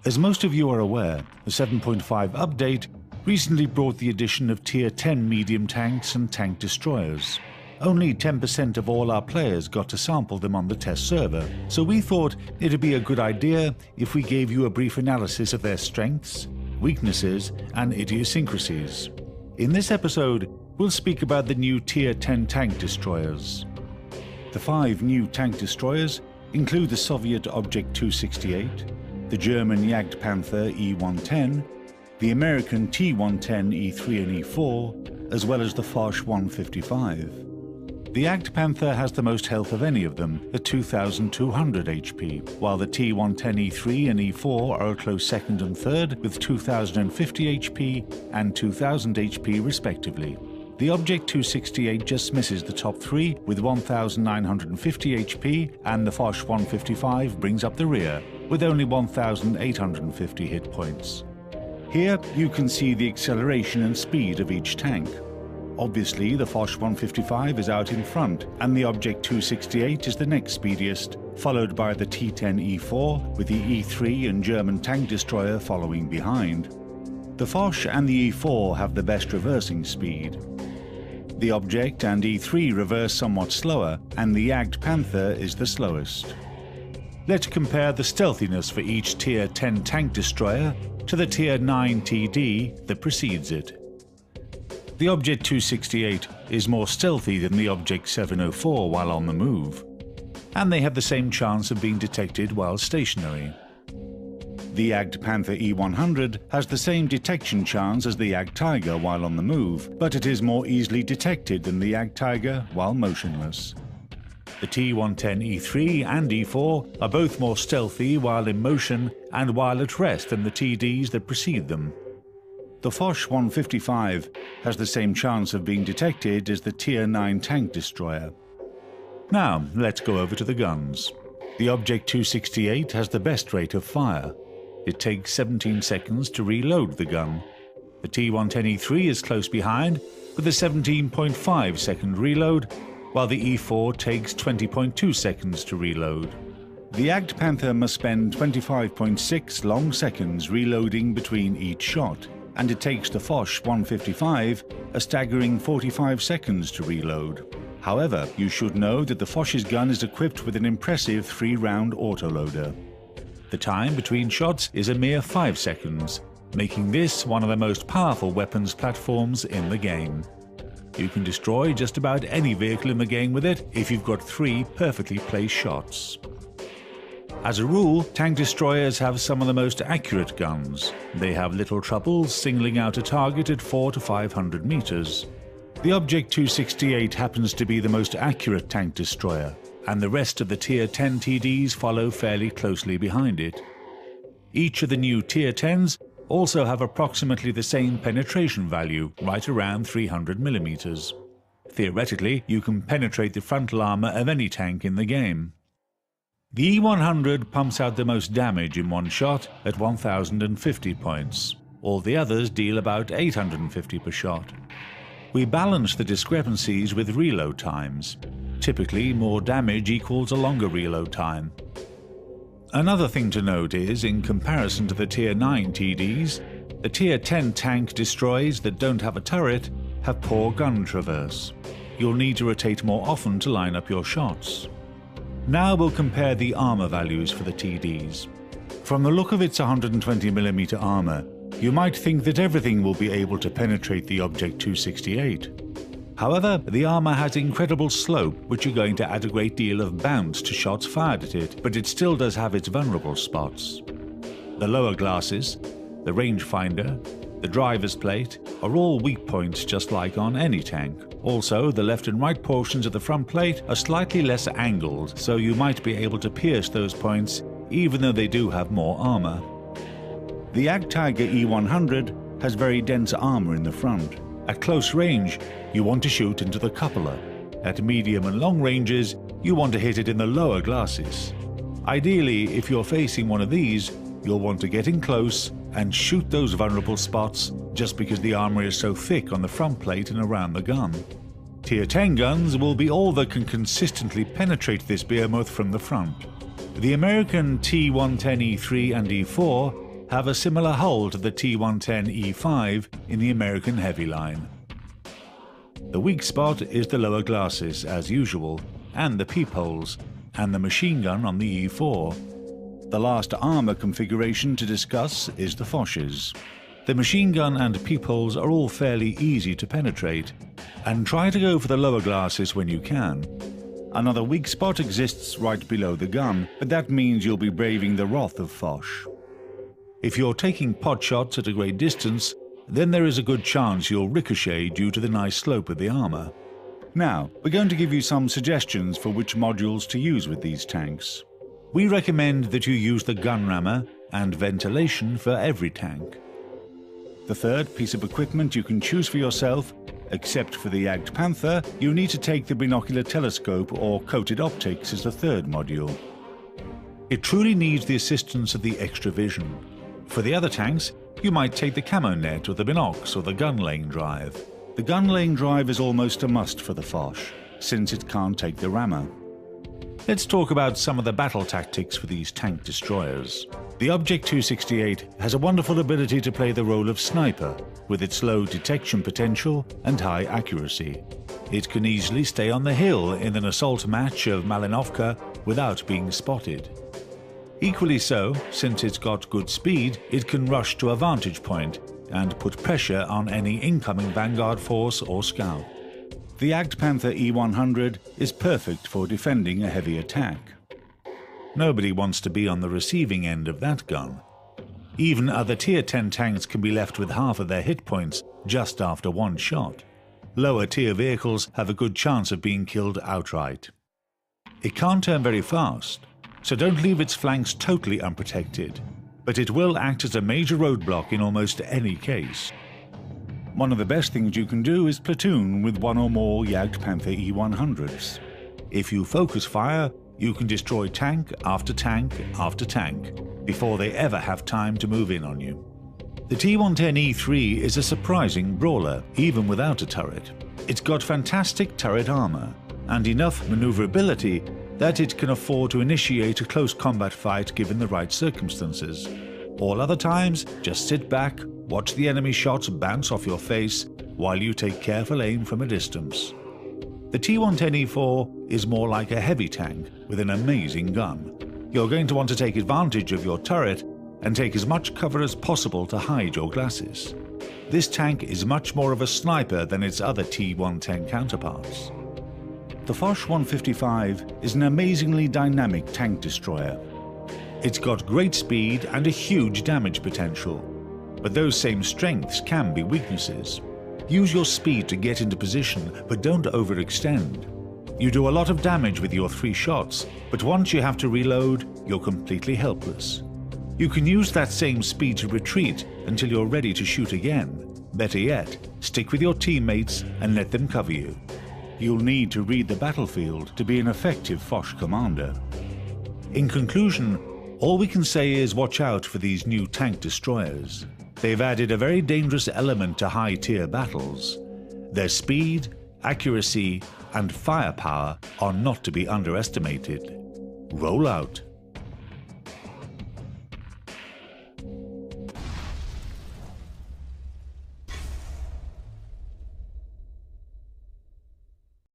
As most of you are aware, the 7.5 update recently brought the addition of Tier 10 medium tanks and tank destroyers. Only 10% of all our players got to sample them on the test server, so we thought it'd be a good idea if we gave you a brief analysis of their strengths, weaknesses, and idiosyncrasies. In this episode, we'll speak about the new Tier 10 tank destroyers. The 5 new tank destroyers include the Soviet Object 268, the German Jagdpanther E-110, the American T-110 E3 and E4, as well as the Foch 155. The Jagdpanther has the most health of any of them at 2,200 HP, while the T-110 E3 and E4 are a close second and third with 2,050 HP and 2,000 HP respectively. The Object 268 just misses the top 3 with 1,950 HP, and the Foch 155 brings up the rear with only 1,850 hit points. Here you can see the acceleration and speed of each tank. Obviously the Foch 155 is out in front, and the Object 268 is the next speediest, followed by the T-10 E4 with the E3 and German tank destroyer following behind. The Foch and the E4 have the best reversing speed. The Object and E3 reverse somewhat slower, and the Jagdpanther is the slowest. Let's compare the stealthiness for each Tier 10 tank destroyer to the Tier 9 TD that precedes it. The Object 268 is more stealthy than the Object 704 while on the move, and they have the same chance of being detected while stationary. The Jagdpanther E100 has the same detection chance as the Jagdtiger while on the move, but it is more easily detected than the Jagdtiger while motionless. The T110 E3 and E4 are both more stealthy while in motion and while at rest than the TDs that precede them. The Foch 155 has the same chance of being detected as the Tier 9 tank destroyer. Now let's go over to the guns. The Object 268 has the best rate of fire. It takes 17 seconds to reload the gun. The T110 E3 is close behind with a 17.5 second reload, while the E4 takes 20.2 seconds to reload. The Jagdpanther must spend 25.6 long seconds reloading between each shot, and it takes the Foch 155 a staggering 45 seconds to reload. However, you should know that the Foch's gun is equipped with an impressive 3-round autoloader. The time between shots is a mere 5 seconds, making this one of the most powerful weapons platforms in the game. You can destroy just about any vehicle in the game with it if you've got 3 perfectly placed shots. As a rule, tank destroyers have some of the most accurate guns. They have little trouble singling out a target at 400 to 500 meters. The Object 268 happens to be the most accurate tank destroyer, and the rest of the Tier 10 TDs follow fairly closely behind it. Each of the new Tier 10s also have approximately the same penetration value, right around 300 millimeters. Theoretically, you can penetrate the frontal armor of any tank in the game. The E100 pumps out the most damage in one shot at 1,050 points. All the others deal about 850 per shot. We balance the discrepancies with reload times. Typically, more damage equals a longer reload time. Another thing to note is, in comparison to the Tier 9 TDs, the Tier 10 tank destroyers that don't have a turret have poor gun traverse. You'll need to rotate more often to line up your shots. Now we'll compare the armor values for the TDs. From the look of its 120mm armor, you might think that everything will be able to penetrate the Object 268. However, the armor has incredible slope, which are going to add a great deal of bounce to shots fired at it, but it still does have its vulnerable spots. The lower glasses, the rangefinder, the driver's plate are all weak points just like on any tank. Also, the left and right portions of the front plate are slightly less angled, so you might be able to pierce those points even though they do have more armor. The Jagdtiger E100 has very dense armor in the front. At close range, you want to shoot into the cupola. At medium and long ranges, you want to hit it in the lower glasses. Ideally, if you're facing one of these, you'll want to get in close and shoot those vulnerable spots just because the armor is so thick on the front plate and around the gun. Tier 10 guns will be all that can consistently penetrate this behemoth from the front. The American T110 E3 and E4 have a similar hull to the T-110E5 in the American heavy line. The weak spot is the lower glasses, as usual, and the peepholes, and the machine gun on the E4. The last armour configuration to discuss is the Foch's. The machine gun and peepholes are all fairly easy to penetrate, and try to go for the lower glasses when you can. Another weak spot exists right below the gun, but that means you'll be braving the wrath of Foch. If you're taking pot shots at a great distance, then there is a good chance you'll ricochet due to the nice slope of the armour. Now, we're going to give you some suggestions for which modules to use with these tanks. We recommend that you use the gun rammer and ventilation for every tank. The third piece of equipment you can choose for yourself, except for the Jagd Panther, you need to take the binocular telescope or coated optics as the third module. It truly needs the assistance of the extra vision. For the other tanks, you might take the camo net or the binocs or the gun laying drive. The gun laying drive is almost a must for the Foch, since it can't take the rammer. Let's talk about some of the battle tactics for these tank destroyers. The Object 268 has a wonderful ability to play the role of sniper, with its low detection potential and high accuracy. It can easily stay on the hill in an assault match of Malinovka without being spotted. Equally so, since it's got good speed, it can rush to a vantage point and put pressure on any incoming vanguard force or scout. The Jagd Panther E100 is perfect for defending a heavy attack. Nobody wants to be on the receiving end of that gun. Even other Tier 10 tanks can be left with half of their hit points just after one shot. Lower tier vehicles have a good chance of being killed outright. It can't turn very fast, so don't leave its flanks totally unprotected, but it will act as a major roadblock in almost any case. One of the best things you can do is platoon with one or more Jagd Panther E100s. If you focus fire, you can destroy tank after tank after tank before they ever have time to move in on you. The T-110E3 is a surprising brawler, even without a turret. It's got fantastic turret armor and enough maneuverability that it can afford to initiate a close combat fight given the right circumstances. All other times, just sit back, watch the enemy shots bounce off your face while you take careful aim from a distance. The T-110E4 is more like a heavy tank with an amazing gun. You're going to want to take advantage of your turret and take as much cover as possible to hide your glasses. This tank is much more of a sniper than its other T-110 counterparts. The Foch 155 is an amazingly dynamic tank destroyer. It's got great speed and a huge damage potential, but those same strengths can be weaknesses. Use your speed to get into position, but don't overextend. You do a lot of damage with your 3 shots, but once you have to reload, you're completely helpless. You can use that same speed to retreat until you're ready to shoot again. Better yet, stick with your teammates and let them cover you. You'll need to read the battlefield to be an effective Foch commander. In conclusion, all we can say is watch out for these new tank destroyers. They've added a very dangerous element to high-tier battles. Their speed, accuracy, and firepower are not to be underestimated. Roll out.